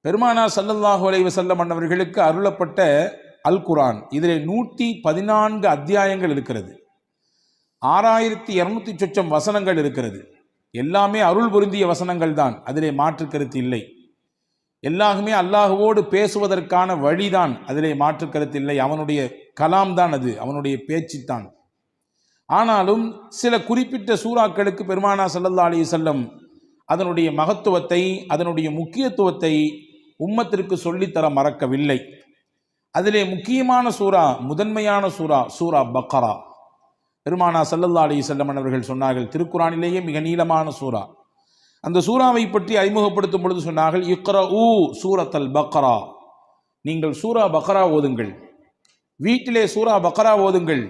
பெருமானார் ஸல்லல்லாஹு அலைஹி வஸல்லம் அன்னவர்களுக்கு அருளப்பட்ட அல் குர்ஆன், இதில் 114 அத்தியாயங்கள் இருக்கிறது. 6200 சொச்சம் வசனங்கள் இருக்கிறது. எல்லாமே அருள் பொருந்திய வசனங்கள் தான், அதிலே மாற்று கருத்து இல்லை. எல்லாருமே அல்லாஹுவோடு பேசுவதற்கான வழிதான், அதிலே மாற்று கருத்து இல்லை. அவனுடைய கலாம் தான் அது, அவனுடைய பேச்சு தான். ஆனாலும் சில குறிப்பிட்ட சூறாக்களுக்கு பெருமானார் ஸல்லல்லாஹு அலைஹி வஸல்லம் அதனுடைய மகத்துவத்தை, அதனுடைய முக்கியத்துவத்தை உம்மத்திற்கு சொல்லித்தர மறக்கவில்லை. அதிலே முக்கியமான சூரா, முதன்மையான சூரா சூரா பக்ரா. பெருமானார் ஸல்லல்லாஹு அலைஹி வஸல்லம் அவர்கள் சொன்னார்கள், திருக்குரானிலேயே மிக நீளமான சூரா. அந்த சூறாவை பற்றி அறிமுகப்படுத்தும் பொழுது சொன்னார்கள், இக்ரஊ சூரத்தல் பக்ரா, நீங்கள் சூரா பக்ரா ஓதுங்கள், வீட்டிலே சூரா பக்ரா ஓதுங்கள்.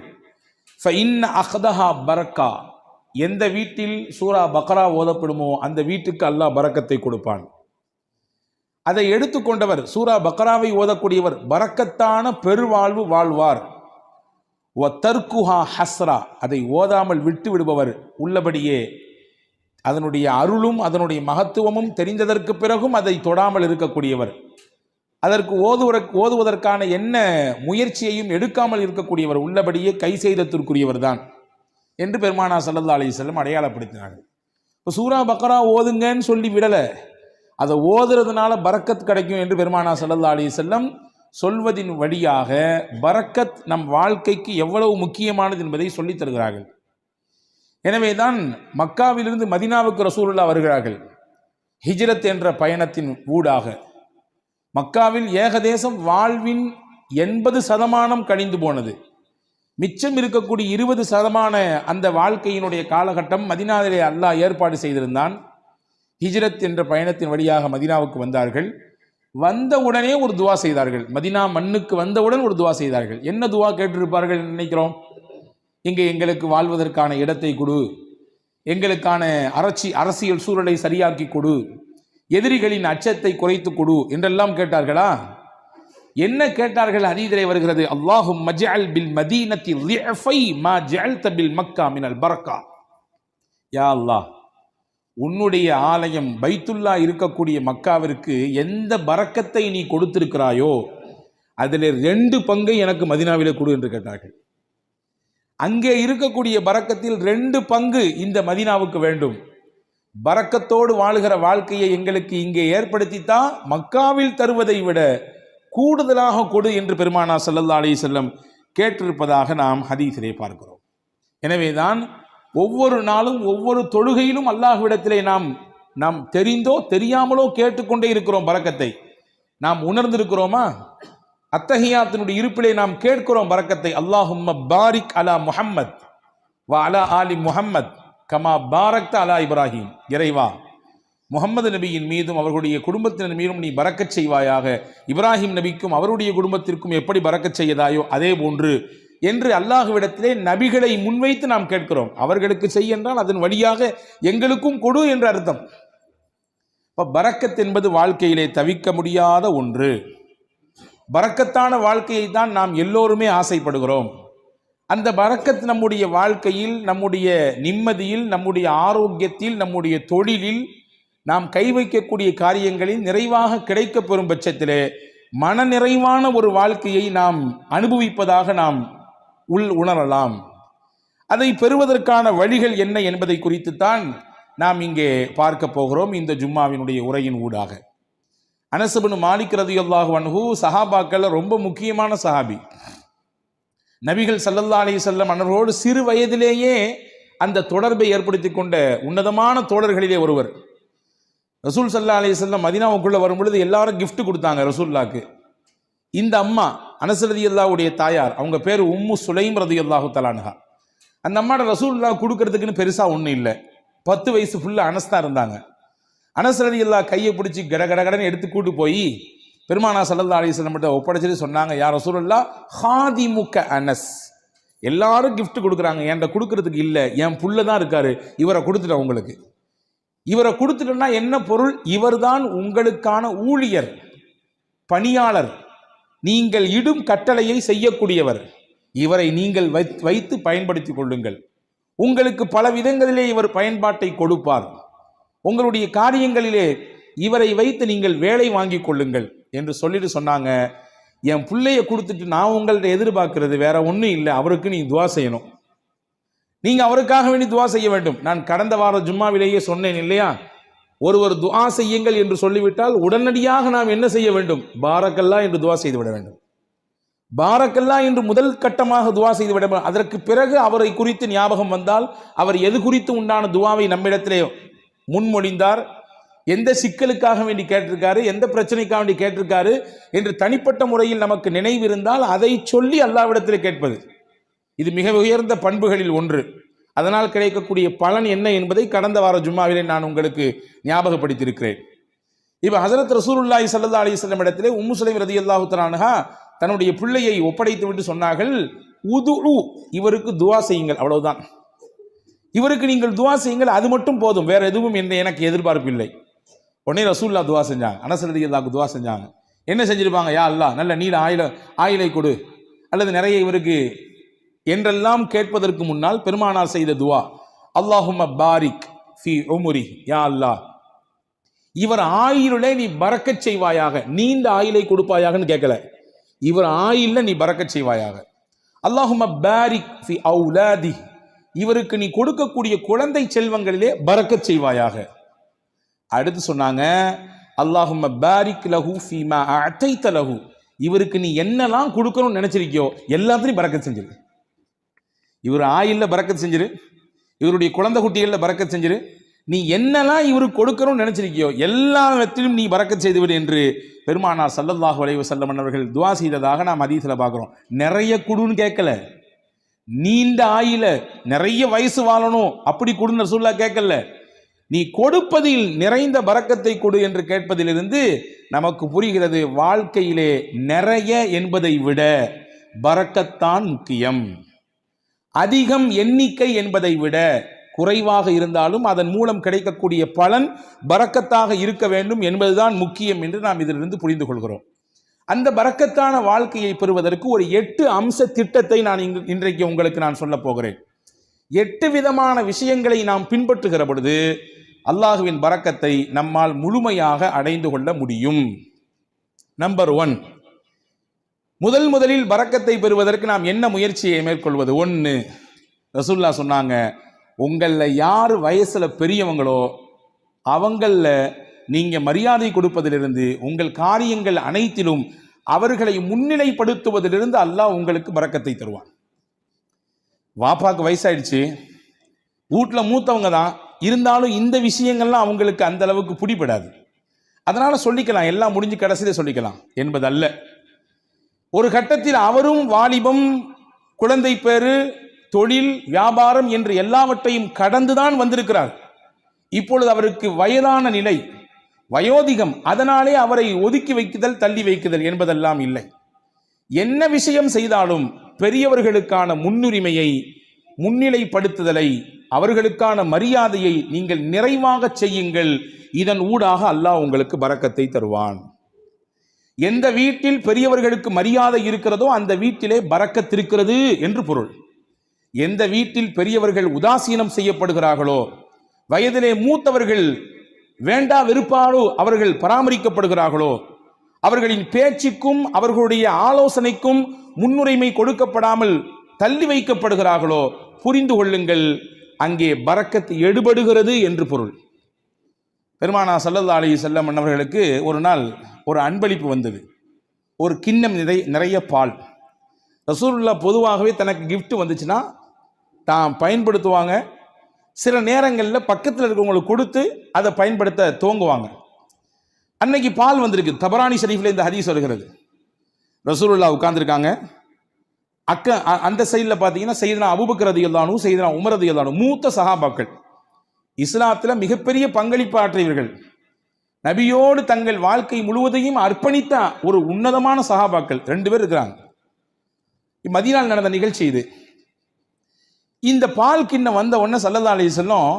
ஃபஇன்ன அஹ்தஹா பரக்கா, எந்த வீட்டில் சூரா பக்ரா ஓதப்படுமோ அந்த வீட்டுக்கு அல்லாஹ் பரக்கத்தை கொடுப்பான். அதை எடுத்துக்கொண்டவர், சூரா பக்ராவை ஓதக்கூடியவர் பரக்கத்தான பெருவாழ்வு வாழ்வார். வ தர்குஹா ஹஸ்ரா, அதை ஓதாமல் விட்டு விடுபவர் உள்ளபடியே அதனுடைய அருளும் அதனுடைய மகத்துவமும் தெரிந்ததற்கு பிறகும் அதை தொடாமல் இருக்கக்கூடியவர், அதற்கு ஓதுவதற்கான என்ன முயற்சியையும் எடுக்காமல் இருக்கக்கூடியவர் உள்ளபடியே கை செய்தத்திற்குரியவர் தான் என்று பெருமானார் ஸல்லல்லாஹு அலைஹி வஸல்லம் அடையாளப்படுத்தினார்கள். இப்போ சூரா பக்ரா ஓதுங்கன்னு சொல்லி விடலை, அதை ஓதுறதுனால பரக்கத் கிடைக்கும் என்று பெருமானார் ஸல்லல்லாஹு அலைஹி வஸல்லம் சொல்வதின் வழியாக பரக்கத் நம் வாழ்க்கைக்கு எவ்வளவு முக்கியமானது என்பதை சொல்லித் தருகிறார்கள். எனவே தான் மக்காவிலிருந்து மதீனாவுக்கு ரசூலுல்லாஹ் வருகிறார்கள். ஹிஜ்ரத் என்ற பயணத்தின் ஊடாக மக்காவில் ஏகதேசம் வாழ்வின் 80% கழிந்து போனது. மிச்சம் இருக்கக்கூடிய 20% அந்த வாழ்க்கையினுடைய காலகட்டம் மதீனாவிலே அல்லாஹ் ஏற்பாடு செய்திருந்தான். ஹிஜ்ரத் என்ற பயணத்தின் வழியாக மதீனாவுக்கு வந்தார்கள். வந்தவுடனே ஒரு துவா செய்தார்கள். மதீனா மண்ணுக்கு வந்தவுடன் ஒரு துவா செய்தார்கள். என்ன துவா கேட்டிருப்பார்கள் நினைக்கிறோம்? இங்கே எங்களுக்கு வாழ்வதற்கான இடத்தை கொடு, எங்களுக்கான அரசியல் சூழலை சரியாக்கி கொடு, எதிரிகளின் அச்சத்தை குறைத்து கொடு என்றெல்லாம் கேட்டார்களா? என்ன கேட்டார்கள்? ஹதீஸிலே வருகிறது, அல்லாஹும்ம ஜஅல் பில் மதீனத்தி லிஃபை மா ஜஅல்த பில் மக்கா மினல் பரக்கா. யா அல்லாஹ், உன்னுடைய ஆலயம் பைத்துல்லா இருக்கக்கூடிய மக்காவிற்கு எந்த பரக்கத்தை நீ கொடுத்திருக்கிறாயோ அதில் 2 பங்கை எனக்கு மதீனாவிலே கொடு என்று கேட்டார்கள். அங்கே இருக்கக்கூடிய பரக்கத்தில் 2 பங்கு இந்த மதீனாவுக்கு வேண்டும். பரக்கத்தோடு வாழுகிற வாழ்க்கையை எங்களுக்கு இங்கே ஏற்படுத்தித்தான் மக்காவில் தருவதை விட கூடுதலாக கொடு என்று பெருமானார் ஸல்லல்லாஹு அலைஹி வஸல்லம் கேட்டிருப்பதாக நாம் ஹதீஸிலே பார்க்கிறோம். எனவேதான் ஒவ்வொரு நாளும் ஒவ்வொரு தொழுகையிலும் அல்லாஹ்விடத்திலே நாம் தெரிந்தோ தெரியாமலோ கேட்டுக்கொண்டே இருக்கிறோம் பரக்கத்தை. நாம் உணர்ந்திருக்கிறோமா? அத்தஹியாத்தினுடைய இருப்பிலே நாம் கேட்கிறோம் பரக்கத்தை. அல்லாஹும்ம பாரிக் அலா முஹம்மத் வ அலா ஆலி முஹம்மத் கமா பாரக்த அலா இப்ராஹிம். இறைவா, முகமது நபியின் மீதும் அவர்களுடைய குடும்பத்தினர் மீதும் நீ பரக்கச் செய்வாயாக, இப்ராஹிம் நபிக்கும் அவருடைய குடும்பத்திற்கும் எப்படி பரக்கச் செய்யதாயோ அதே போன்று என்று அல்லாஹ்விடத்திலே நபிகளை முன்வைத்து நாம் கேட்கிறோம். அவர்களுக்கு செய் என்றால் அதன் வழியாக எங்களுக்கும் கொடு என்று அர்த்தம். இப்போ பரக்கத் என்பது வாழ்க்கையிலே தவிர்க்க முடியாத ஒன்று. பரக்கத்தான வாழ்க்கையை தான் நாம் எல்லோருமே ஆசைப்படுகிறோம். அந்த பரக்கத் நம்முடைய வாழ்க்கையில், நம்முடைய நிம்மதியில், நம்முடைய ஆரோக்கியத்தில், நம்முடைய தொழிலில், நாம் கை வைக்கக்கூடிய காரியங்களில் நிறைவாக கிடைக்கப் பெறும் பட்சத்திலே மன நிறைவான ஒரு வாழ்க்கையை நாம் அனுபவிப்பதாக நாம் உணரலாம். அதை பெறுவதற்கான வழிகள் என்ன என்பதை குறித்துத்தான் நாம் இங்கே பார்க்க போகிறோம் இந்த ஜும்மாவினுடைய உரையின் ஊடாக. அனஸ் இப்னு மாலிக் ரலியல்லாஹு அன்ஹு சஹாபாக்கள் ரொம்ப முக்கியமான சஹாபி. நபிகள் ஸல்லல்லாஹு அலைஹி வஸல்லம் அவர்களோடு சிறு வயதிலேயே அந்த தொடர்பை ஏற்படுத்தி கொண்ட உன்னதமான தோழர்களிலே ஒருவர். ரசூல் ஸல்லல்லாஹு அலைஹி வஸல்லம் மதீனாவுக்குள்ள வரும் பொழுது எல்லாரும் கிஃப்ட் கொடுத்தாங்க ரசூலுல்லாஹ்க்கு. இந்த அம்மா அனஸ் ரலியல்லாஹுடைய தாயார், அவங்க பேர் உம்மு சுலைம் ரலியல்லாஹு தஆலா அன்ஹா. அந்த அம்மாட ரசூலுல்லாஹ் கொடுக்கறதுக்குன்னு பெருசா ஒன்றும் இல்லை. 10 வயசு ஃபுல்லாக அனஸ் தான் இருந்தாங்க. அனஸ் ரலியல்லாஹு கையை பிடிச்சி கடகடன்னு எடுத்து கூட்டு போய் பெருமானார் ஸல்லல்லாஹு அலைஹி வஸல்லம் கிட்ட ஒப்படைச்சிட்டு சொன்னாங்க, யா ரசூலுல்லாஹ் ஹாதிமுக அனஸ். எல்லாரும் கிஃப்ட் கொடுக்குறாங்க, என்கிட்ட கொடுக்கறதுக்கு இல்லை, என் புள்ள தான் இருக்காரு, இவரை கொடுத்துட்டேன் உங்களுக்கு. இவரை கொடுத்துட்டோன்னா என்ன பொருள்? இவர்தான் உங்களுக்கான ஊழியர், பணியாளர், நீங்கள் இடும் கட்டளையை செய்யக்கூடியவர். இவரை நீங்கள் வைத்து பயன்படுத்திக் கொள்ளுங்கள். உங்களுக்கு பல விதங்களிலே இவர் பயன்பாட்டை கொடுப்பார். உங்களுடைய காரியங்களிலே இவரை வைத்து நீங்கள் வேலை வாங்கி கொள்ளுங்கள் என்று சொல்லிட்டு சொன்னாங்க, என் பிள்ளைய கொடுத்துட்டு நான் உங்கள்ட்ட எதிர்பார்க்கிறது வேற ஒன்றும் இல்லை, அவருக்கு நீ துவா செய்யணும், நீங்க அவருக்காக வேண்டி துவா செய்ய வேண்டும். நான் கடந்த வார ஜும்மாவிலேயே சொன்னேன் இல்லையா, ஒருவர் துவா செய்யுங்கள் என்று சொல்லிவிட்டால் உடனடியாக நாம் என்ன செய்ய வேண்டும்? பாரக்கல்லா என்று துவா செய்து விட வேண்டும். பாரக்கல்லா என்று முதல் கட்டமாக துவா செய்து விட வேண்டும். அதற்கு பிறகு அவரை குறித்து ஞாபகம் வந்தால் அவர் எது குறித்து உண்டான துவாவை நம்மிடத்திலே முன்மொழிந்தார், எந்த சிக்கலுக்காக வேண்டி கேட்டிருக்காரு, எந்த பிரச்சனைக்காக வேண்டி கேட்டிருக்காரு என்று தனிப்பட்ட முறையில் நமக்கு நினைவு இருந்தால் அதை சொல்லி அல்லாஹ்விடத்தில் கேட்பது, இது மிக உயர்ந்த பண்புகளில் ஒன்று. அதனால் கிடைக்கக்கூடிய பலன் என்ன என்பதை கடந்த வார ஜும்மாவிலே நான் உங்களுக்கு ஞாபகப்படுத்தியிருக்கிறேன். இப்போ ஹஸரத் ரசூலுல்லாஹி ஸல்லல்லாஹு அலைஹி வஸல்லம் இடத்திலே உம்மு சுலைம் ரலியல்லாஹு தஆலா அன்ஹா தன்னுடைய பிள்ளையை ஒப்படைத்து விட்டு சொன்னார்கள், உதுஉ, இவருக்கு துவா செய்யுங்கள், அவ்வளவுதான், இவருக்கு நீங்கள் துவா செய்யுங்கள், அது மட்டும் போதும், வேற எதுவும் எனக்கு எதிர்பார்ப்பு இல்லை. உடனே ரசூலுல்லாஹ் துவா செஞ்சாங்க, அனஸ் ரலியல்லாஹு துவா செஞ்சாங்க. என்ன செஞ்சிருப்பாங்க? யா அல்லாஹ் நல்ல நீல ஆயிலை கொடு, அல்லது நிறைய இவருக்கு என்றெல்லாம் கேட்பதற்கு முன்னால் பெருமானார் செய்த துவா, அல்லாஹும்ம பாரிக் ஃபி உம்ரி, யா அல்லாஹ் இவர் ஆயிலே நீ பரக்கச் செய்வாயாக, நீண்ட ஆயிலை கொடுப்பாயாகன்னு கேட்கல, இவர் ஆயில்ல நீ பரக்கச் செய்வாயாக. அல்லாஹும்ம பாரிக் ஃபி அவுலாதி, இவருக்கு நீ கொடுக்கக்கூடிய குழந்தை செல்வங்களிலே பரக்கச் செய்வாயாக. அடுத்து சொன்னாங்க, அல்லாஹும்ம பாரிக் லஹு ஃபீமா அதைத லஹு, இவருக்கு நீ என்னெல்லாம் கொடுக்கணும்னு நினைச்சிருக்கியோ எல்லாத்தையும் பரக்கத் செஞ்சிரு. இவர் ஆயில்ல பரக்கத் செஞ்சிரு, இவருடைய குழந்தை குட்டிகள்ல பரக்கத் செஞ்சிரு, நீ என்னெல்லாம் இவருக்கு கொடுக்கணும்னு நினைச்சிருக்கியோ எல்லாத்திலும் நீ பரக்கத் செய்துவிடு என்று பெருமானார் ஸல்லல்லாஹு அலைஹி வஸல்லம் அவர்கள் துஆ செய்ததாக நாம் ஹதீஸ்ல பார்க்கிறோம். நிறைய குடுன்னு கேட்கல, நீண்ட ஆயில நிறைய வயசு வாழணும் அப்படி கொடுன்னு ரசூலுல்லாஹ் கேட்கல, நீ கொடுப்பதில் நிறைந்த பரக்கத்தை கொடு என்று கேட்பதிலிருந்து நமக்கு புரிகிறது, வாழ்க்கையிலே நிறைய என்பதை விட பரக்கத்தான் முக்கியம். அதிகம் எண்ணிக்கை என்பதை விட குறைவாக இருந்தாலும் அதன் மூலம் கிடைக்கக்கூடிய பலன் பரக்கத்தாக இருக்க வேண்டும் என்பதுதான் முக்கியம் என்று நாம் இதிலிருந்து புரிந்து கொள்கிறோம். அந்த பரக்கத்தான வாழ்க்கையை பெறுவதற்கு ஒரு 8 அம்ச திட்டத்தை நான் இன்றைக்கு உங்களுக்கு நான் சொல்ல போகிறேன். 8 விதமான விஷயங்களை நாம் பின்பற்றுகிற பொழுது அல்லாஹுவின் பரக்கத்தை நம்மால் முழுமையாக அடைந்து கொள்ள முடியும். நம்பர் 1, முதலில் பரக்கத்தை பெறுவதற்கு நாம் என்ன முயற்சியை மேற்கொள்வது? 1, ரசூலுல்லாஹ் சொன்னாங்க, உங்களில் யார் வயசுல பெரியவங்களோ அவங்களில் நீங்க மரியாதை கொடுப்பதிலிருந்து உங்கள் காரியங்கள் அனைத்திலும் அவர்களை முன்னிலைப்படுத்துவதிலிருந்து அல்லாஹ் உங்களுக்கு பரக்கத்தை தருவான். வாப்பாக்கு வயசாயிடுச்சு, வீட்டில் மூத்தவங்க தான் இருந்தாலும் இந்த விஷயங்கள்லாம் அவங்களுக்கு அந்த அளவுக்கு பிடிபடாது, அதனால சொல்லிக்கலாம், எல்லாம் முடிஞ்சு கடைசியில சொல்லிக்கலாம் என்பதல்ல. ஒரு கட்டத்தில் அவரும் வாலிபம், குழந்தை பேரு, தொழில், வியாபாரம் என்று எல்லாவற்றையும் கடந்துதான் வந்திருக்கிறார். இப்பொழுது அவருக்கு வயதான நிலை, வயோதிகம், அதனாலே அவரை ஒதுக்கி வைக்குதல், தள்ளி வைக்குதல் என்பதெல்லாம் இல்லை. என்ன விஷயம் செய்தாலும் பெரியவர்களுக்கான முன்னுரிமையை, முன்னிலைப்படுத்துதலை, அவர்களுக்கான மரியாதையை நீங்கள் நிறைவாக செய்யுங்கள். இதன் ஊடாக அல்லாஹ் உங்களுக்கு பரக்கத்தை தருவான். எந்த வீட்டில் பெரியவர்களுக்கு மரியாதை இருக்கிறதோ அந்த வீட்டிலே பரக்கத் இருக்கிறது என்று பொருள். எந்த வீட்டில் பெரியவர்கள் உதாசீனம் செய்யப்படுகிறார்களோ, வயதிலே மூத்தவர்கள் வேண்டா வெறுப்பாலோ அவர்கள் பராமரிக்கப்படுகிறார்களோ, அவர்களின் பேச்சுக்கும் அவர்களுடைய ஆலோசனைக்கும் முன்னுரிமை கொடுக்கப்படாமல் தள்ளி வைக்கப்படுகிறார்களோ, புரிந்து கொள்ளுங்கள், அங்கே பரக்கத் எடுபடுகிறது என்று பொருள். பெருமானார் ஸல்லல்லாஹு அலைஹி வஸல்லம் அவர்களுக்கு ஒரு நாள் ஒரு அன்பளிப்பு வந்தது. ஒரு கிண்ணம் நிறைய பால். ரசூலுல்லாஹ் பொதுவாகவே தனக்கு கிஃப்ட் வந்துச்சுன்னா தான் பயன்படுத்துவாங்க. சில நேரங்களில் பக்கத்தில் இருக்கவங்களுக்கு கொடுத்து அதை பயன்படுத்த துவங்குவாங்க. அன்னைக்கு பால் வந்திருக்கு. தபரானி ஷரீஃபில் இந்த ஹதீஸ் வருகிறது. ரசூலுல்லாஹ் உட்கார்ந்துருக்காங்க. அந்த சைடில் பார்த்தீங்கன்னா சையதுனா அபூபக்கர் ரலியல்லாஹு அன்ஹு, சையதுனா உமர் ரலியல்லாஹு அன்ஹு, மூத்த சஹாபாக்கள், இஸ்லாத்தில் மிகப்பெரிய பங்களிப்பு ஆற்றியவர்கள், நபியோடு தங்கள் வாழ்க்கை முழுவதையும் அர்ப்பணித்த ஒரு உன்னதமான சஹாபாக்கள் 2 பேர் இருக்கிறாங்க. மதீனாவில் நடந்த நிகழ்ச்சி இது. இந்த பால் கிண்ணம் வந்த உடனே ஸல்லல்லாஹு அலைஹி வஸல்லம்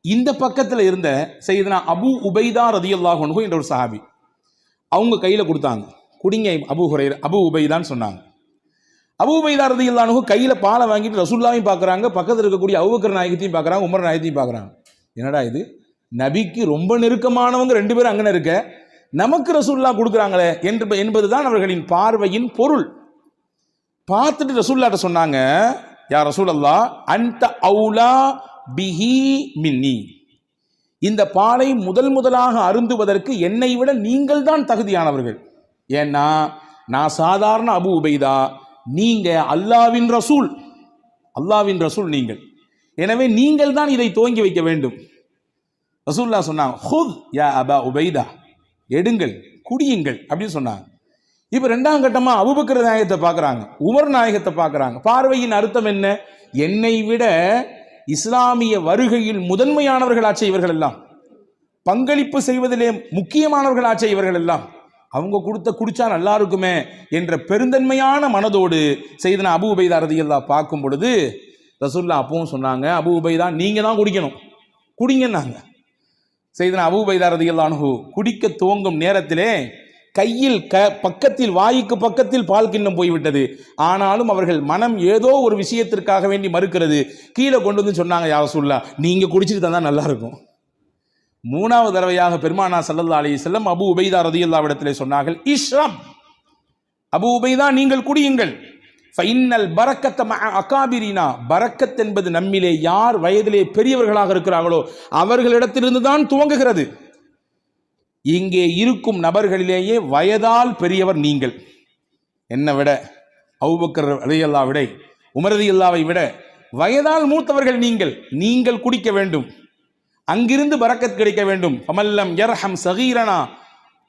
இந்த பக்கத்தில் இருந்த சையதுனா அபூ உபைதா ரலியல்லாஹு அன்ஹு என்ற ஒரு சஹாபி, அவங்க கையில் கொடுத்தாங்க. குடிங்க அபூ உபைதான்னு சொன்னாங்க. அபூ உபைதா ரலியல்லாஹு அன்ஹு கையில் பாலை வாங்கிட்டு ரசூலுல்லாஹையும் பார்க்குறாங்க, பக்கத்தில் இருக்கக்கூடிய அபூபக்கர் நாயகத்தையும் பார்க்குறாங்க, உமர் நாயகத்தையும் பார்க்குறாங்க. என்னடா இது, நபிக்கு ரொம்ப நெருக்கமானவங்க 2 பேரும் அங்கே இருக்க, நமக்கு ரசூலுல்லாஹ் கொடுக்குறாங்களே என்பதுதான் அவர்களின் பார்வையின் பொருள். பார்த்துட்டு ரசூலுல்லாஹ்ட்ட சொன்னாங்க, யா ரசூலல்லாஹ் அன்த அவுலா பிஹி மின்னி, இந்த பாலை முதலாக அருந்துவதற்கு என்னை விட நீங்கள் தான் தகுதியானவர்கள். ஏன்னா நான் சாதாரண அபு உபைதா, நீங்க அல்லாவின் ரசூல் நீங்கள். எனவே நீங்கள் தான் இதை துவங்கி வைக்க வேண்டும். ரசூலுல்லாஹ் சொன்னாங்க, ஹுத் யா அபா உபைதா, எடுங்கள், குடியுங்கள் அப்படின்னு சொன்னாங்க. இப்ப 2ஆம் கட்டமா அபூபக்கர் நாயகத்தை பார்க்கறாங்க, உமர் நாயகத்தை பார்க்கறாங்க. பார்வையின் அர்த்தம் என்ன? என்னை விட இஸ்லாமிய வருகையில் முதன்மையானவர்களாச்சே இவர்கள் எல்லாம், பங்களிப்பு செய்வதிலே முக்கியமானவர்களாச்சே இவர்கள் எல்லாம், அவங்க குடிச்சா நல்லா இருக்குமே என்ற பெருந்தன்மையான மனதோடு செய்தனா அபூ உபைதா ரலியல்லாஹு பார்க்கும் பொழுது ரசூலுல்லாஹ் அப்பவும் சொன்னாங்க, அபூ உபைதா நீங்க தான் குடிக்கணும், குடிங்கன்னாங்க. செய்தனா அபூ உபைதா ரலியல்லாஹு அன்ஹு குடிக்க துவங்கும் நேரத்திலே கையில் பக்கத்தில், வாய்க்கு பக்கத்தில் பால் கிண்ணம் போய்விட்டது. ஆனாலும் அவர்கள் மனம் ஏதோ ஒரு விஷயத்திற்காக வேண்டி மறுக்கிறது. கீழே கொண்டு வந்து சொன்னாங்க, யா ரசூலுல்லாஹ் நீங்க குடிச்சிட்டு தந்தா நல்லா இருக்கும். 3வது தடவையாக பெருமானார் ஸல்லல்லாஹு அலைஹி வஸல்லம் அபூ உபைதா ரலியல்லாஹு இடத்திலே சொன்னார்கள், இஷ்ரப், அபூ உபைதா நீங்கள் குடியுங்கள். ஃபைன்னல் பரக்கத்த மஅ அகாபிரினா, பரக்கத் என்பது நம்மிலே யார் வயதிலே பெரியவர்களாக இருக்கிறார்களோ அவர்களிடத்திலிருந்து தான் துவங்குகிறது. இங்கே இருக்கும் நபர்களிலேயே வயதால் பெரியவர் நீங்கள். என்னை விட, அபூபக்கர் ரலியல்லாஹு விட, உமர் ரலியல்லாஹு விட வயதால் மூத்தவர்கள் நீங்கள் குடிக்க வேண்டும். அங்கிருந்து பரக்கத் கிடைக்க வேண்டும். ஃபமல்லம் யர்ஹம் சகீரனா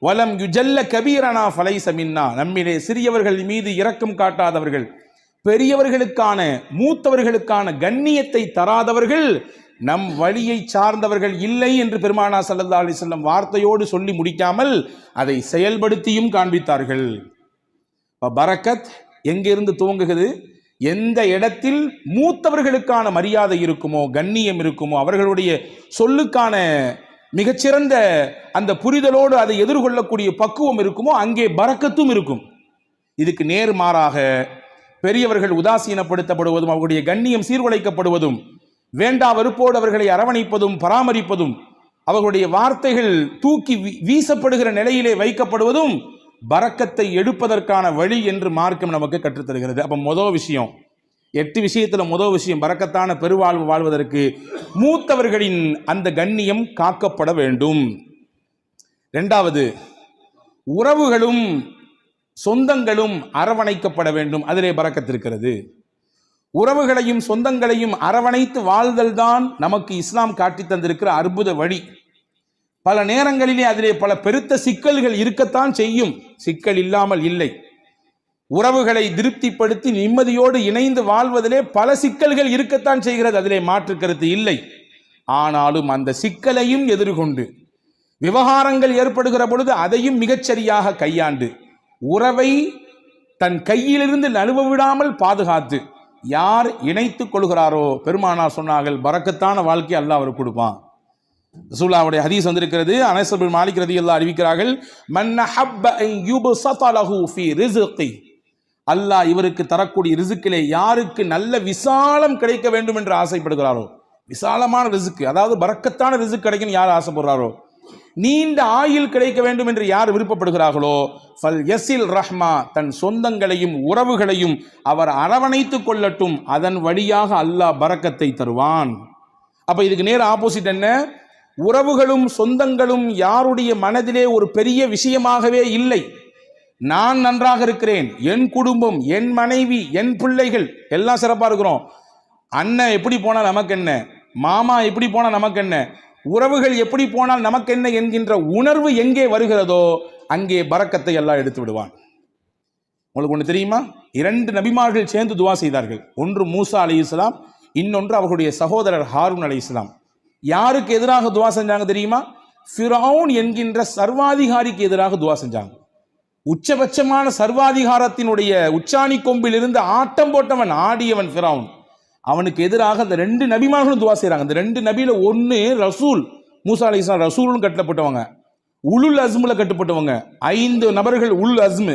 வலம் யுஜல்ல கபீரனா ஃபலைஸ மின்னா, நம்மிலே சிறியவர்கள் மீது இரக்கம் காட்டாதவர்கள், பெரியவர்களுக்கான மூத்தவர்களுக்கான கண்ணியத்தை தராதவர்கள் நம் வழியை சார்ந்தவர்கள் இல்லை என்று பெருமானார் ஸல்லல்லாஹு அலைஹி வஸல்லம் வார்த்தையோடு சொல்லி முடிக்காமல் அதை செயல்படுத்தியும் காண்பித்தார்கள். பரக்கத் எங்கிருந்து துவங்குகிறது? எந்த இடத்தில் மூத்தவர்களுக்கான மரியாதை இருக்குமோ, கண்ணியம் இருக்குமோ, அவர்களுடைய சொல்லுக்கான மிகச்சிறந்த அந்த புரிதலோடு அதை எதிர்கொள்ளக்கூடிய பக்குவம் இருக்குமோ, அங்கே பரக்கத்தும் இருக்கும். இதுக்கு நேர்மாறாக பெரியவர்கள் உதாசீனப்படுத்தப்படுவதும், அவர்களுடைய கண்ணியம் சீர்குலைக்கப்படுவதும், வேண்டா வெறுப்போடு அவர்களை அரவணைப்பதும் பராமரிப்பதும், அவர்களுடைய வார்த்தைகள் தூக்கி வீசப்படுகிற நிலையிலே வைக்கப்படுவதும் பரக்கத்தை எடுப்பதற்கான வழி என்று மார்க்கம் நமக்கு கற்றுத்தருகிறது. அப்ப முதல் விஷயம், 8 விஷயத்துல முதல் விஷயம், பரக்கத்தான பெருவாழ்வு வாழ்வதற்கு மூத்தவர்களின் அந்த கண்ணியம் காக்கப்பட வேண்டும். 2வது, உறவுகளும் சொந்தங்களும் அரவணைக்கப்பட வேண்டும். அதிலே பரக்கத் இருக்கிறது. உறவுகளையும் சொந்தங்களையும் அரவணைத்து வாழ்தல் தான் நமக்கு இஸ்லாம் காட்டி தந்திருக்கிற அற்புத வழி. பல நேரங்களிலே அதிலே பல பெருத்த சிக்கல்கள் இருக்கத்தான் செய்யும், சிக்கல் இல்லாமல் இல்லை. உறவுகளை திருப்திப்படுத்தி நிம்மதியோடு இணைந்து வாழ்வதிலே பல சிக்கல்கள் இருக்கத்தான் செய்கிறது, அதிலே மாற்று கருத்து இல்லை. ஆனாலும் அந்த சிக்கலையும் எதிர்கொண்டு விவகாரங்கள் ஏற்படுகிற பொழுது அதையும் மிகச்சரியாக கையாண்டு உறவை தன் கையிலிருந்து நழுவ விடாமல் பாதுகாத்து யார் இணைத்துக் கொள்கிறாரோ, பெருமானார் சொன்னார்கள், பரக்கத்தான வாழ்க்கை அல்லாஹ் அவருக்கு கொடுப்பான். ரசூலுல்லாஹ்வுடைய ஹதீஸ் வந்திருக்கிறது. அனஸ் பின் மாலிக் ரலியல்லாஹு அறிவிக்கிறார்கள், மன் ஹப்ப அன் யுப்ஸத லஹு ஃபீ ரிஸ்கி, அல்லாஹ் இவருக்கு தரக்கூடிய ரிஸ்கிலே யாருக்கு நல்ல விசாலம் கிடைக்க வேண்டும் என்று ஆசைப்படுகிறாரோ, விசாலமான ரிஸ்க், அதாவது பரக்கத்தான ரிஸ்க் கிடைக்கும் யார் ஆசைப்படுறாரோ, நீண்ட ஆயுள் கிடைக்க வேண்டும் என்று யார் விருப்பப்படுகிறார்களோ, ஃபல் யஸில் ரஹ்மா, தன் சொந்தங்களையும் உறவுகளையும் அவர் அரவணைத்துக் கொள்ளட்டும், அதன் வழியாக அல்லாஹ் பரக்கத்தை தருவான். அப்ப இதுக்கு நேர் ஆப்போசிட் என்ன? உறவுகளும் சொந்தங்களும் யாருடைய மனதிலே ஒரு பெரிய விஷயமாகவே இல்லை. நான் நன்றாக இருக்கிறேன், என் குடும்பம், என் மனைவி, என் பிள்ளைகள் எல்லாம் சிறப்பா இருக்கிறோம், அண்ணன் எப்படி போனால் நமக்கு என்ன, மாமா எப்படி போனால் நமக்கு என்ன, உறவுகள் எப்படி போனால் நமக்கு என்ன என்கின்ற உணர்வு எங்கே வருகிறதோ அங்கே பரக்கத்தை எல்லாம் எடுத்து விடுவான். உங்களுக்கு ஒன்று தெரியுமா? 2 நபிமார்கள் சேர்ந்து துவா செய்தார்கள். ஒன்று மூசா அலைஹிஸ்ஸலாம், இன்னொன்று அவர்களுடைய சகோதரர் ஹாரூன் அலைஹிஸ்ஸலாம். யாருக்கு எதிராக துவா செஞ்சாங்க தெரியுமா? ஃபிரௌன் என்கின்ற சர்வாதிகாரிக்கு எதிராக துவா செஞ்சாங்க. உச்சபட்சமான சர்வாதிகாரத்தினுடைய உச்சாணி கொம்பில் இருந்து ஆட்டம் போட்டவன், ஆடியவன் ஃபிரௌன். அவனுக்கு எதிராக அந்த 2 நபிமார்களும் துவா செய்கிறாங்க. அந்த 2 நபியில ஒன்று ரசூல், மூசா அலைஹிஸ்ஸலாம் ரசூலும் கட்டப்பட்டவங்க, உலுல் அஸ்முல கட்டுப்பட்டவங்க. 5 நபர்கள் உல் அஸ்மு,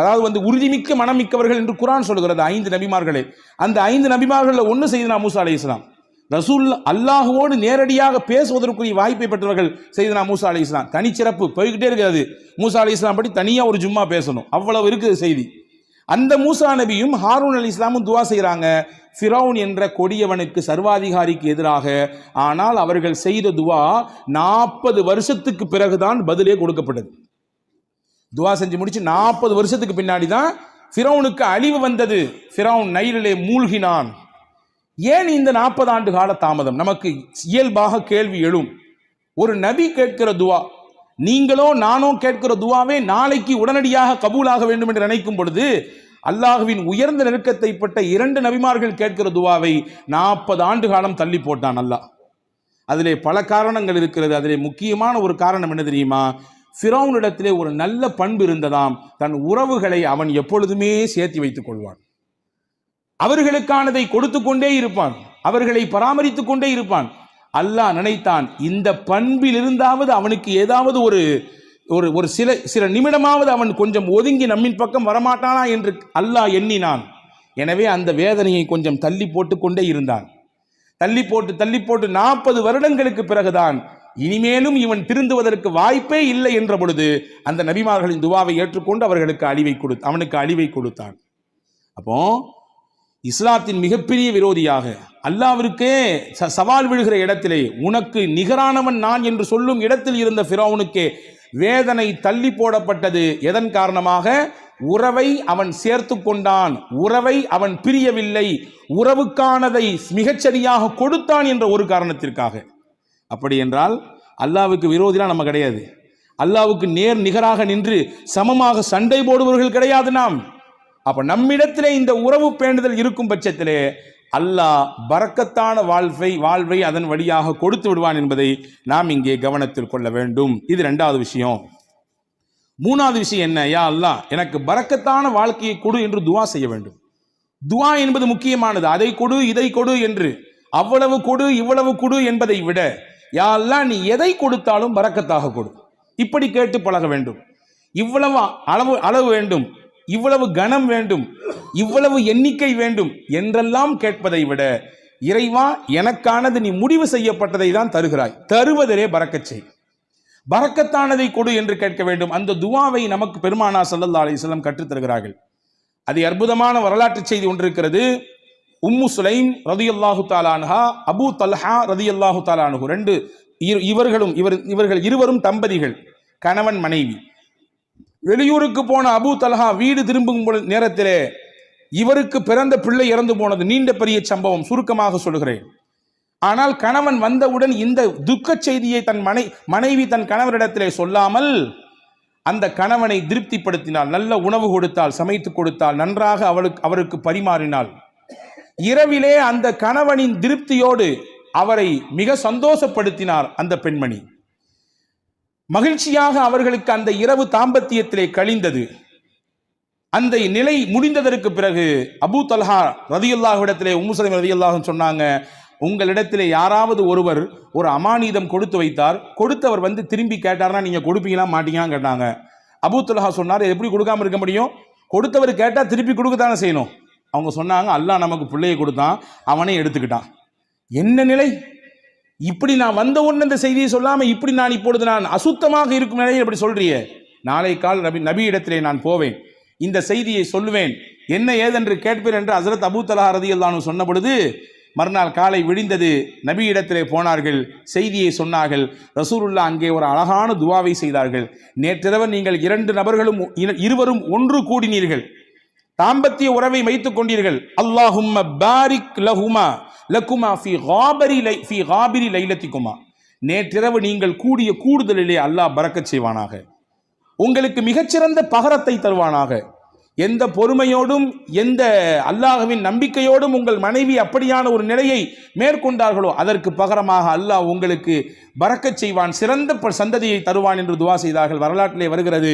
அதாவது உறுதிமிக்க மனமிக்கவர்கள் என்று குர்ஆன் சொல்கிறது 5 நபிமார்களே. அந்த 5 நபிமார்கள் ஒன்று செய்தனா மூசா அலைஹிஸ்ஸலாம். ரசூல் அல்லாஹுவோடு நேரடியாக பேசுவதற்குரிய வாய்ப்பை பெற்றவர்கள் செய்தனா மூசா அலைஹிஸ்ஸலாம். தனிச்சிறப்பு போய்கிட்டே இருக்காது. மூசா அலைஹிஸ்ஸலாம் பற்றி தனியாக ஒரு ஜும்மா பேசணும், அவ்வளவு இருக்குது செய்தி. அந்த மூசா நபியும் ஹாரூன் அலைஹிஸ்ஸலாமும் துவா செய்கிறாங்க ஃபிரௌன் என்ற கொடியவனுக்கு, சர்வாதிகாரிக்கு எதிராக. ஆனால் அவர்கள் செய்த துவா 40 வருஷத்துக்கு பிறகுதான் பதிலே கொடுக்கப்பட்டது. துவா செஞ்சு முடிச்சு 40 வருஷத்துக்கு பின்னாடி தான் ஃபிரௌனுக்கு அழிவு வந்தது. ஃபிரௌன் நைலிலே மூழ்கினான். ஏன் இந்த 40 ஆண்டு கால தாமதம்? நமக்கு இயல்பாக கேள்வி எழும். ஒரு நபி கேட்கிற துவா, நீங்களோ நானோ கேட்கிற துவாவே நாளைக்கு உடனடியாக கபூலாக வேண்டும் என்று நினைக்கும் பொழுது, அல்லாஹுவின் உயர்ந்த நெருக்கத்தை பட்ட 2 நபிமார்கள் கேட்கிற துவாவை 40 ஆண்டு காலம் தள்ளி போட்டான் அல்லாஹ். அதிலே பல காரணங்கள் இருக்கிறது. அதிலே முக்கியமான ஒரு காரணம் என்ன தெரியுமா? ஃபிரௌனிடத்திலே ஒரு நல்ல பண்பு இருந்ததாம். தன் உறவுகளை அவன் எப்பொழுதுமே சேர்த்து வைத்துக் கொள்வான். அவர்களுக்கானதை கொடுத்து கொண்டே இருப்பான், அவர்களை பராமரித்துக் கொண்டே இருப்பான். அல்லாஹ் நினைத்தான், இந்த பண்பில் இருந்தாவது அவனுக்கு ஏதாவது ஒரு சில நிமிடமாவது அவன் கொஞ்சம் ஒதுங்கி நம்மின் பக்கம் வரமாட்டானா என்று அல்லாஹ் எண்ணினான். எனவே அந்த வேதனையை கொஞ்சம் தள்ளி போட்டு கொண்டே இருந்தான். தள்ளி போட்டு 40 வருடங்களுக்கு பிறகுதான் இனிமேலும் இவன் திருந்துவதற்கு வாய்ப்பே இல்லை என்ற பொழுது அந்த நபிமார்களின் துவாவை ஏற்றுக்கொண்டு அவர்களுக்கு அவனுக்கு அழிவை கொடுத்தான். அப்போ இஸ்லாத்தின் மிகப்பெரிய விரோதியாக, அல்லாஹ்விற்கே சவால் விழுகிற இடத்திலே, உனக்கு நிகரானவன் நான் என்று சொல்லும் இடத்தில் இருந்த ஃபிரௌனுக்கே வேதனை தள்ளி போடப்பட்டது. எதன் காரணமாக? உறவை அவன் சேர்த்து கொண்டான், உறவை அவன் பிரியவில்லை, உறவுக்கானதை மிகச்சரியாக கொடுத்தான் என்ற ஒரு காரணத்திற்காக. அப்படி என்றால் அல்லாஹ்வுக்கு விரோதிலாம் நம்ம கிடையாது. அல்லாஹ்வுக்கு நேர் நிகராக நின்று சமமாக சண்டை போடுபவர்கள் கிடையாது நாம். அப்ப நம்மிடத்திலே இந்த உறவு பேணுதல் இருக்கும் பட்சத்திலே அல்லாஹ் பரக்கத்தான வாழ்வை அதன் வழியாக கொடுத்து விடுவான் என்பதை நாம் இங்கே கவனத்தில் கொள்ள வேண்டும். இது 2வது விஷயம். 3வது விஷயம் என்ன? யா அல்லாஹ் எனக்கு பரக்கத்தான வாழ்க்கையை கொடு என்று துவா செய்ய வேண்டும். துவா என்பது முக்கியமானது. அதை கொடு இதை கொடு என்று, அவ்வளவு கொடு இவ்வளவு கொடு என்பதை விட, யா அல்லாஹ் நீ எதை கொடுத்தாலும் பரக்கத்தாக கொடு, இப்படி கேட்டு பழக வேண்டும். இவ்வளவு அளவு வேண்டும், இவ்வளவு கனம் வேண்டும், இவ்வளவு எண்ணிக்கை வேண்டும் என்றெல்லாம் கேட்பதை விட, இறைவா எனக்கானது நீ முடிவு செய்யப்பட்டதை தான் தருகிறாய், தருவதிலே பரக்கத் செய், பரக்கத்தானதை கொடு என்று கேட்க வேண்டும். அந்த துவாவை நமக்கு பெருமானார் ஸல்லல்லாஹு அலைஹி வஸல்லம் கற்றுத் தருகிறார்கள். அது அற்புதமான வரலாற்று செய்தி ஒன்று இருக்கிறது. உம்மு சுலைம் ரலியல்லாஹு தஆலா அன்ஹா, அபூ தல்ஹா ரலியல்லாஹு தஆலா அன்ஹு, இவர்கள் இருவரும் தம்பதிகள், கணவன் மனைவி. வெளியூருக்கு போன அபூ தல்ஹா வீடு திரும்பும் நேரத்திலே இவருக்கு பிறந்த பிள்ளை இறந்து போனது. நீண்ட பெரிய சம்பவம், சுருக்கமாக சொல்கிறேன். ஆனால் கணவன் வந்தவுடன் இந்த துக்க செய்தியை மனைவி தன் கணவரிடத்திலே சொல்லாமல் அந்த கணவனை திருப்திப்படுத்தினாள். நல்ல உணவு கொடுத்தால், சமைத்து கொடுத்தால், நன்றாக அவருக்கு பரிமாறினாள். இரவிலே அந்த கணவனின் திருப்தியோடு அவரை மிக சந்தோஷப்படுத்தினார் அந்த பெண்மணி. மகிழ்ச்சியாக அவர்களுக்கு அந்த இரவு தாம்பத்தியத்திலே கழிந்தது. அந்த நிலை முடிந்ததற்கு பிறகு அபூ தல்ஹா ரலியல்லாஹு இடத்திலே உம்மு சலமா ரலியல்லாஹு சொன்னாங்க, உங்களிடத்திலே யாராவது ஒருவர் ஒரு அமானிதம் கொடுத்து வைத்தார், கொடுத்தவர் வந்து திரும்பி கேட்டார்னா நீங்க கொடுப்பீங்களா மாட்டீங்களான்னு கேட்டாங்க. அபூ தல்ஹா சொன்னார், எப்படி கொடுக்காம இருக்க முடியும், கொடுத்தவர் கேட்டால் திருப்பி கொடுக்கத்தானே செய்யணும். அவங்க சொன்னாங்க, அல்லாஹ் நமக்கு பிள்ளையை கொடுத்தான், அவனே எடுத்துக்கிட்டான். என்ன நிலை! இப்படி நான் வந்த உடனே இந்த செய்தியை சொல்லாம இப்படி நான் இப்பொழுது நான் அசுத்தமாக இருக்கும் நிலையில் இப்படி சொல்றியே, நாளை கால் நபி இடத்திலே நான் போவேன், இந்த செய்தியை சொல்லுவேன், என்ன ஏதென்று கேட்பேன் என்று ஹஸரத் அபூ தல்ஹா ரலியல்லாஹு அன்ஹு சொன்ன பொழுது மறுநாள் காலை விடிந்தது. நபி இடத்திலே போனார்கள், செய்தியை சொன்னார்கள். ரசூலுல்லாஹ் அங்கே ஒரு அழகான துவாவை செய்தார்கள். நேற்றிரவு நீங்கள் இருவரும் ஒன்று கூடினீர்கள், தாம்பத்திய உறவை வைத்துக் கொண்டீர்கள். அல்லாஹும்ம பாரிக் லகுமா ஃபீ காபிரி லைலத்திகுமா, நேற்றிரவு நீங்கள் கூடிய கூடுதலிலே அல்லாஹ் பரக்கத் செய்வானாக, உங்களுக்கு மிகச்சிறந்த பகரத்தை தருவானாக. எந்த பொறுமையோடும் எந்த அல்லாஹ்வின் நம்பிக்கையோடும் உங்கள் மனைவி அப்படியான ஒரு நிலையை மேற்கொண்டார்களோ அதற்கு பகரமாக அல்லாஹ் உங்களுக்கு பரக்கத் செய்வான், சிறந்த சந்ததியை தருவான் என்று துவா செய்தார்கள். வரலாற்றிலே வருகிறது,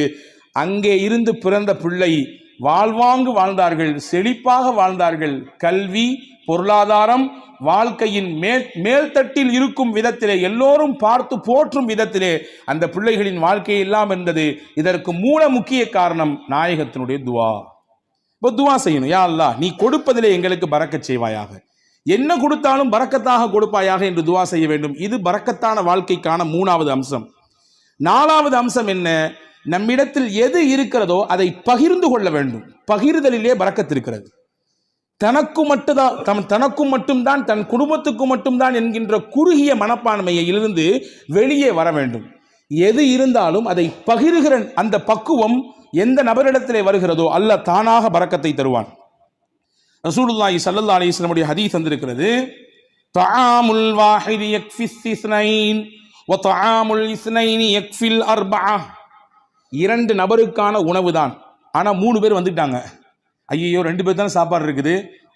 அங்கே இருந்து பிறந்த பிள்ளை வாழ்வாங்கு வாழ்ந்தார்கள், செழிப்பாக வாழ்ந்தார்கள். கல்வி, பொருளாதாரம், வாழ்க்கையின் மேல்தட்டில் இருக்கும் விதத்திலே, எல்லோரும் பார்த்து போற்றும் விதத்திலே அந்த பிள்ளைகளின் வாழ்க்கை எல்லாம் இருந்தது. இதற்கு மூல முக்கிய காரணம் நாயகத்தினுடைய துவா. இப்போ துவா செய்யணும், யா அல்லாஹ் நீ கொடுப்பதிலே எங்களுக்கு பரக்கத் செய்வாயாக, என்ன கொடுத்தாலும் பரக்கத்தாக கொடுப்பாயாக என்று துவா செய்ய வேண்டும். இது பரக்கத்தான வாழ்க்கைக்கான 3வது அம்சம். 4வது அம்சம் என்ன? நம்மிடத்தில் எது இருக்கிறதோ அதை பகிர்ந்து கொள்ள வேண்டும். பகிர்தலிலே பரக்கத்து இருக்கிறது. தனக்கும் மட்டும்தான் தன் குடும்பத்துக்கு மட்டும்தான் என்கின்ற குறுகிய மனப்பான்மையிலிருந்து வெளியே வர வேண்டும். எது இருந்தாலும் அதை பகிர்கிற அந்த பக்குவம் எந்த நபரிடத்திலே வருகிறதோ அல்லாஹ் தானாக பரக்கத்தை தருவான். ரசூலுல்லாஹி ஸல்லல்லாஹு அலைஹி வஸல்லம் ஹதீஸ் வந்திருக்கிறது, தஆமுல் வாஹிதி யக்ஃபிஸ் இஸ்னைன் வ தஆமுல் இஸ்னைனி யக்ஃபில் அர்பஆ. 2 நபருக்கான உணவு தான், ஆனா 3 பேர் வந்துட்டாங்க. ஐயோ 2 பேர் தான் சாப்பாடு இருக்குது,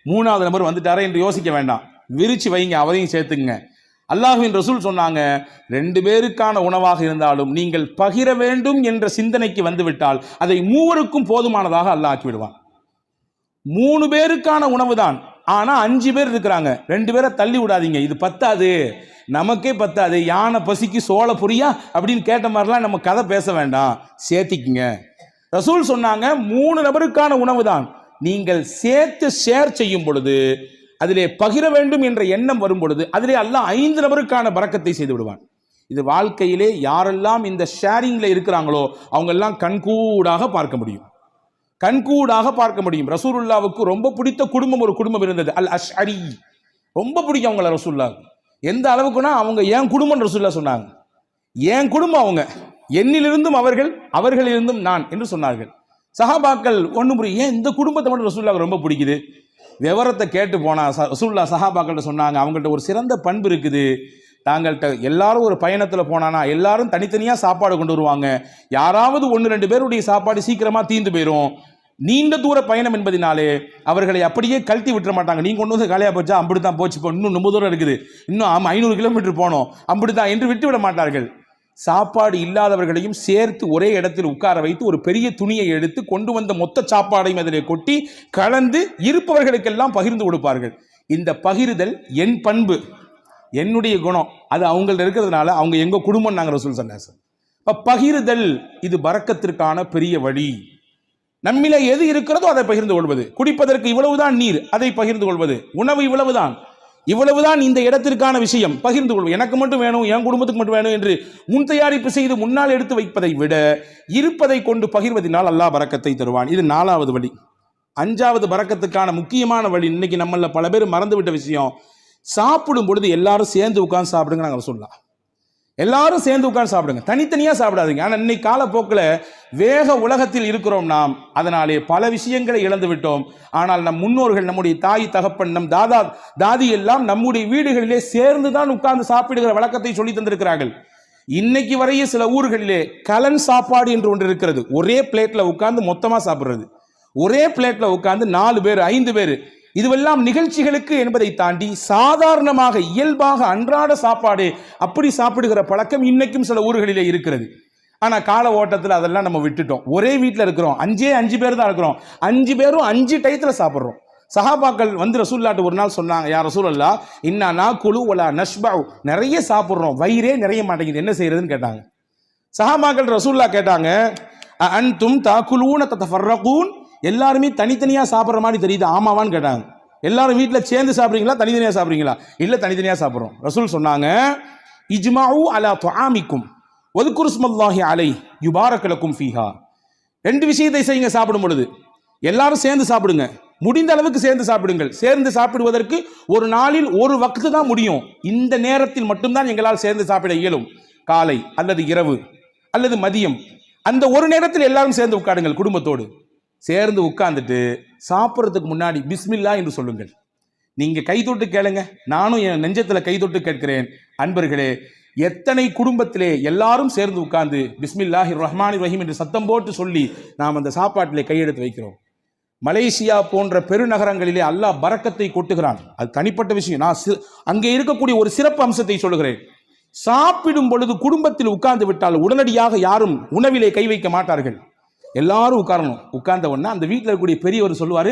3வது நபர் வந்துட்டாரே என்று யோசிக்க வேண்டாம், விரிச்சு வைங்க, அவரையும் சேர்த்துங்க. அல்லாஹ்வின் ரசூல் சொன்னாங்க, 2 பேருக்கான உணவாக இருந்தாலும் நீங்கள் பகிர வேண்டும் என்ற சிந்தனைக்கு வந்துவிட்டால் அதை 3க்கும் போதுமானதாக அல்லாஹ் ஆக்கி விடுவான். 3 பேருக்கான உணவு தான், ஆனா 5 பேர் இருக்கிறாங்க, 2 பேரை தள்ளி விடாதீங்க, இது பத்தாது, நமக்கே பத்தாது, யானை பசிக்கு சோள புரியா அப்படின்னு கேட்ட மாதிரிலாம் நம்ம கதை பேச வேண்டாம், சேர்த்திக்குங்க. ரசூல் சொன்னாங்க 3 நபருக்கான உணவு தான், நீங்கள் சேர்த்து ஷேர் செய்யும் பொழுது, அதிலே பகிர வேண்டும் என்ற எண்ணம் வரும் பொழுது அதிலே அல்லாஹ் 5 நபருக்கான பரக்கத்தை செய்து விடுவான். இது வாழ்க்கையிலே யாரெல்லாம் இந்த ஷேரிங்ல இருக்கிறாங்களோ அவங்க எல்லாம் கண்கூடாக பார்க்க முடியும், கண்கூடாக பார்க்க முடியும். ரசூலுல்லாவுக்கு ரொம்ப பிடித்த குடும்பம் ஒரு குடும்பம் இருந்தது, அல் அஷ்அரி. ரொம்ப பிடிக்கும் அவங்கள ரசூலுல்லாவுக்கு. எந்த அளவுக்குன்னா அவங்க என் குடும்பம் ரசூலுல்லா சொன்னாங்க, என் குடும்பம் அவங்க, என்னிலிருந்தும் அவர்கள், அவர்களிலிருந்தும் நான் என்று சொன்னார்கள். சஹாபாக்கள் ஒன்று புரியும், ஏன் இந்த குடும்பத்தை மட்டும் ரசூலுல்லாவுக்கு ரொம்ப பிடிக்குது? விவரத்தை கேட்டு போனா ரசூலுல்லாஹ் சஹாபாக்கள்கிட்ட சொன்னாங்க, அவங்கள்ட்ட ஒரு சிறந்த பண்பு இருக்குது. தாங்கள்கிட்ட எல்லாரும் ஒரு பயணத்தில் போனானா எல்லாரும் தனித்தனியாக சாப்பாடு கொண்டு வருவாங்க, யாராவது 1-2 பேருடைய சாப்பாடு சீக்கிரமாக தீர்ந்து போயிடும். நீண்ட தூர பயணம் என்பதினாலே அவர்களை அப்படியே கழட்டி விட்டுற மாட்டாங்க. நீங்க கொண்டு வந்து காலியாக போச்சா, அப்படித்தான் போச்சு, இப்போ இன்னும் ரொம்ப தூரம் இருக்குது, இன்னும் 500 கிலோமீட்டர் போனோம், அப்படித்தான் என்று விட்டு விட மாட்டார்கள். சாப்பாடு இல்லாதவர்களையும் சேர்த்து ஒரே இடத்தில் உட்கார வைத்து ஒரு பெரிய துணியை எடுத்து கொண்டு வந்த மொத்த சாப்பாடையும் அதிலே கொட்டி கலந்து இருப்பவர்களுக்கெல்லாம் பகிர்ந்து கொடுப்பார்கள். இந்த பகிர்தல் என் பண்பு, என்னுடைய குணம், அது அவங்கள்ட்ட இருக்கிறதுனால அவங்க எங்க குடும்பம் நாங்கள் ரசூல் ஸல்லல்லாஹு அலைஹி வஸல்லம். பகிர்தல் இது பரக்கத்திற்கான பெரிய வழி. நம்மில எது இருக்கிறதோ அதை பகிர்ந்து கொள்வது. குடிப்பதற்கு இவ்வளவுதான் நீர், அதை பகிர்ந்து கொள்வது. உணவு இவ்வளவுதான் இந்த இடத்திற்கான விஷயம், பகிர்ந்து கொள்வது. எனக்கு மட்டும் வேணும், என் குடும்பத்துக்கு மட்டும் வேணும் என்று முன் தயாரிப்பு செய்து முன்னால் எடுத்து வைப்பதை விட இருப்பதை கொண்டு பகிர்வதனால் அல்லாஹ் பரக்கத்தை தருவான். இது 4வது வழி. 5வது பரக்கத்துக்கான முக்கியமான வழி, இன்னைக்கு நம்மள பல பேர் மறந்துவிட்ட விஷயம், சாப்பிடும் பொழுது எல்லாரும் சேர்ந்து உட்கார்ந்து சாப்பிடுங்க. நாங்கள் சொல்லலாம், எல்லாரும் சேர்ந்து உட்கார்ந்து சாப்பிடுங்க, தனித்தனியாக சாப்பிடாதீங்க. ஆனால் இன்னைக்கு காலப்போக்கில் வேக உலகத்தில் இருக்கிறோம் நாம், அதனாலே பல விஷயங்களை இழந்து விட்டோம். ஆனால் நம் முன்னோர்கள், நம்முடைய தாய் தகப்பன், நம் தாதி எல்லாம் நம்முடைய வீடுகளிலே சேர்ந்து தான் உட்கார்ந்து சாப்பிடுகிற வழக்கத்தை சொல்லி தந்திருக்கிறார்கள். இன்னைக்கு வரைய சில ஊர்களிலே கலன் சாப்பாடு என்று ஒன்று இருக்கிறது. ஒரே பிளேட்ல உட்கார்ந்து மொத்தமா சாப்பிடுறது, ஒரே பிளேட்ல உட்கார்ந்து 4 பேர் 5 பேர், இதுவெல்லாம் நிகழ்ச்சிகளுக்கு என்பதை தாண்டி சாதாரணமாக இயல்பாக அன்றாட சாப்பாடு அப்படி சாப்பிடுகிற பழக்கம் இன்னைக்கும் சில ஊர்களிலே இருக்கிறது. ஆனா கால ஓட்டத்தில் அதெல்லாம் நம்ம விட்டுட்டோம். ஒரே வீட்டில் இருக்கிறோம், 5 பேர் தான் இருக்கிறோம், 5 பேரும் 5 டயத்தில் சாப்பிட்றோம். சஹாபாக்கள் வந்து ரசூலுல்லாஹ்ட்ட ஒரு நாள் சொன்னாங்க, யா ரசூலல்லாஹ் இன்னா நாக்குலு வலா நஷ்பஉ, நிறைய சாப்பிட்றோம், வயிறே நிறைய மாட்டேங்குது, என்ன செய்யறதுன்னு கேட்டாங்க. சஹாபாக்கள் ரசூலுல்லாஹ் கேட்டாங்க, அன்தும் தாக்குலூன ததஃபர்ரகூன், எல்லாருமே தனித்தனியாக சாப்பிட்ற மாதிரி தெரியுது, ஆமாவான்னு கேட்டாங்க. எல்லாரும் வீட்டில் சேர்ந்து சாப்பிட்றீங்களா, தனித்தனியாக சாப்பிட்றீங்களா? இல்லை, தனித்தனியாக சாப்பிட்றோம். ரசூல் சொன்னாங்க, இஜ்மாஉ அலா துஆமிக்கும் வதுகுரு ஸ்மல்லாஹி அலைஹி யுபாரக லக்கும் ஃபீஹா. 2 விஷயத்தை செய்யுங்க சாப்பிடும் பொழுது. எல்லாரும் சேர்ந்து சாப்பிடுங்க, முடிந்த அளவுக்கு சேர்ந்து சாப்பிடுங்கள். சேர்ந்து சாப்பிடுவதற்கு ஒரு நாளில் ஒரு வக்து தான் முடியும், இந்த நேரத்தில் மட்டும்தான் எங்களால் சேர்ந்து சாப்பிட இயலும். காலை அல்லது இரவு அல்லது மதியம், அந்த ஒரு நேரத்தில் எல்லாரும் சேர்ந்து உட்காருங்கள் குடும்பத்தோடு. சேர்ந்து உட்கார்ந்துட்டு சாப்பிட்றதுக்கு முன்னாடி பிஸ்மில்லா என்று சொல்லுங்கள். நீங்க கை தொட்டு கேளுங்க, நானும் என் நெஞ்சத்துல கை தொட்டு கேட்கிறேன். அன்பர்களே, எத்தனை குடும்பத்திலே எல்லாரும் சேர்ந்து உட்கார்ந்து பிஸ்மில்லாஹிர் ரஹ்மானிர் ரஹீம் என்று சத்தம் போட்டு சொல்லி நாம் அந்த சாப்பாட்டிலே கையெடுத்து வைக்கிறோம். மலேசியா போன்ற பெருநகரங்களிலே அல்லாஹ் பரக்கத்தை கொட்டுகிறான், அது தனிப்பட்ட விஷயம். நான் அங்கே இருக்கக்கூடிய ஒரு சிறப்பு அம்சத்தை சொல்லுகிறேன். சாப்பிடும் பொழுது குடும்பத்தில் உட்கார்ந்து விட்டால் உடனடியாக யாரும் உணவிலே கை வைக்க மாட்டார்கள். எல்லாரும் உட்காரணும். உட்கார்ந்த உடனே அந்த வீட்டில் இருக்கக்கூடிய பெரியவர் சொல்லுவார்,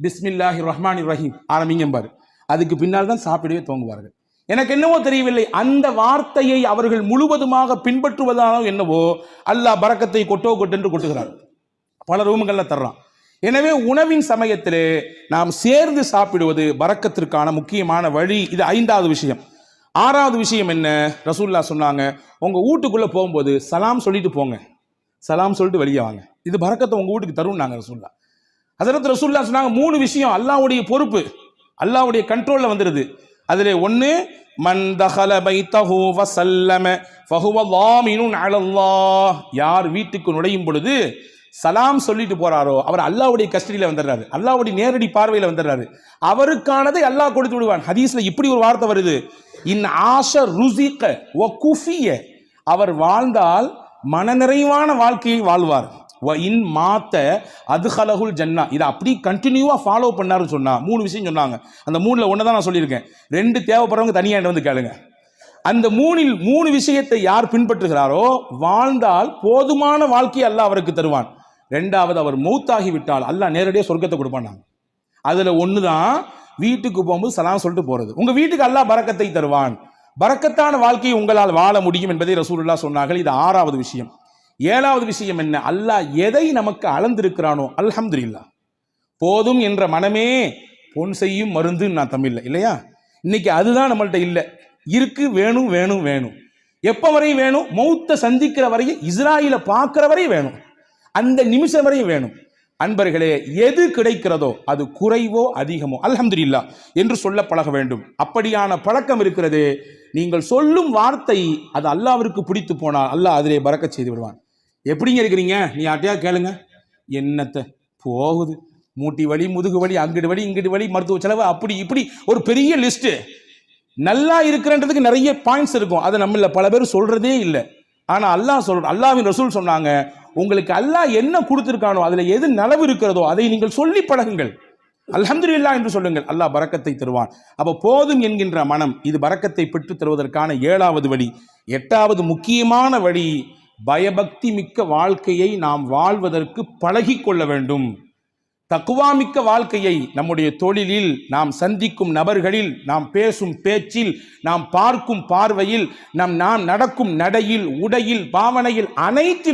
பிஸ்மில்லாஹிர் ரஹ்மானிர் ரஹீம் ஆரம்பிங்கம்பார். அதுக்கு பின்னால் தான் சாப்பிடவே துவங்குவார்கள். எனக்கு என்னவோ தெரியவில்லை, அந்த வார்த்தையை அவர்கள் முழுவதுமாக பின்பற்றுவதானோ என்னவோ அல்லாஹ் பரக்கத்தை கொட்டோ கொட்டென்று கொட்டுகிறார். பல ரூமுகளில் தர்றான். எனவே உணவின் சமயத்திலே நாம் சேர்ந்து சாப்பிடுவது பரக்கத்திற்கான முக்கியமான வழி. இது 5வது விஷயம். 6வது விஷயம் என்ன? ரசூலுல்லாஹ் சொன்னாங்க, உங்க வீட்டுக்குள்ள போகும்போது சலாம் சொல்லிட்டு போங்க, சலாம் சொல்லிட்டு வெளியே வாங்க. இது பரக்கத்தை உங்க வீட்டுக்கு தரும் நாங்க ரசூலுல்லாஹ். ஹஸரத் ரசூலுல்லாஹ் சொன்னாங்க 3 விஷயம் அல்லாஹ்வுடைய பொறுப்பு, அல்லாஹ்வுடைய கண்ட்ரோல்ல வந்துருது. அதிலே 1, மன் தஹல பைத்தஹு வஸல்லம ஃபஹுவ லாமினுன் அலல்லாஹ். யார் வீட்டுக்கு நுழையும் பொழுது சலாம் சொல்லிட்டு போறாரோ அவர் அல்லாஹ்வுடைய கஸ்டடியில வந்துடுறாரு, அல்லாஹ்வுடைய நேரடி பார்வையில வந்துடுறாரு. அவருக்கானதை அல்லாஹ் கொடுத்து விடுவான். ஹதீஸ்ல இப்படி ஒரு வார்த்தை வருது, இன் ஆஷ ருஸிக வ குஃபிய. அவர் வாழ்ந்தால் மனநிறைவான வாழ்க்கையை வாழ்வார். வ இன் மாத்த அத்ஹலஹுல் ஜன்னா. இதை அப்படி கண்டினியூவா ஃபாலோ பண்ணாருன்னு சொன்னா 3 விஷயம் சொன்னாங்க. அந்த 3ல ஒன்று தான் நான் சொல்லியிருக்கேன். 2 தேவைப்படுறவங்க தனியாக வந்து கேளுங்க. அந்த 3ல் 3 விஷயத்தை யார் பின்பற்றுகிறாரோ வாழ்ந்தால் போதுமான வாழ்க்கையை அல்லாஹ் அவருக்கு தருவான். 2வது, அவர் மௌத்தாகி விட்டால் அல்லாஹ் நேரடியாக சொர்க்கத்தை கொடுப்பான். அதுல 1 தான் வீட்டுக்கு போகும்போது சலாம் சொல்லிட்டு போறது. உங்க வீட்டுக்கு அல்லாஹ் பரக்கத்தை தருவான், பரக்கத்தான வாழ்க்கையை உங்களால் வாழ முடியும் என்பதை ரசூலுல்லாஹ் சொன்னார்கள். இது 6வது விஷயம். 7வது விஷயம் என்ன? அல்லாஹ் எதை நமக்கு அளந்திருக்கிறானோ அல்ஹம்துலில்லாஹ், போதும் என்ற மனமே பொன் செய்யும் மருந்து நான் தமிழ்ல இல்லையா? இன்னைக்கு அதுதான் நம்மள்ட்ட இல்லை. இருக்கு, வேணும் வேணும் வேணும். எப்ப வரையும் வேணும்? மௌத்தை சந்திக்கிற வரையும், இஸ்ராயில பார்க்கிற வரையும் வேணும், அந்த நிமிஷம் வரையும் வேணும். அன்பர்களே, எது கிடைக்கிறதோ அது குறைவோ அதிகமோ அல்ஹம்துலில்லாஹ் என்று சொல்ல பழக வேண்டும். அப்படியான பழக்கம் இருக்கிறது. நீங்கள் சொல்லும் வார்த்தை அது அல்லாஹ்விற்கு பிடித்து போனால் அல்லாஹ் அதிலே பரக்கத் செய்து விடுவான். எப்படிங்க இருக்கிறீங்க? நீ யார்ட்டையா கேளுங்க, என்னத்தை போகுது, மூட்டி வலி, முதுகு வலி, அங்கிடு வலி, இங்கிட்டு வலி, மருத்துவ செலவு, அப்படி இப்படி ஒரு பெரிய லிஸ்ட். நல்லா இருக்கிறன்றதுக்கு நிறைய பாயிண்ட்ஸ் இருக்கும், அதை நம்மள பல பேர் சொல்றதே இல்லை. ஆனா அல்லாஹ்வின் ரசூல் சொன்னாங்க, உங்களுக்கு அல்லாஹ் என்ன கொடுத்திருக்கானோ அதுல எது நலவு இருக்கிறதோ அதை நீங்கள் சொல்லி பழகுங்கள், அல்ஹம்துலில்லாஹ் என்று சொல்லுங்கள், அல்லாஹ் பரக்கத்தை தருவான். அப்ப போதும் என்கின்ற மனம் இது பரக்கத்தை பெற்று தருவதற்கான 7வது வழி. 8வது முக்கியமான வழி, பயபக்தி மிக்க வாழ்க்கையை நாம் வாழ்வதற்கு பழகிக் கொள்ள வேண்டும். தக்குவா மிக்க வாழ்க்கையை நம்முடைய தொழிலில், நாம் சந்திக்கும் நபர்களில், நாம் பேசும் பேச்சில், நாம் பார்க்கும் பார்வையில், நாம் நடக்கும் நடையில், உடையில், பாவனையில், அனைத்து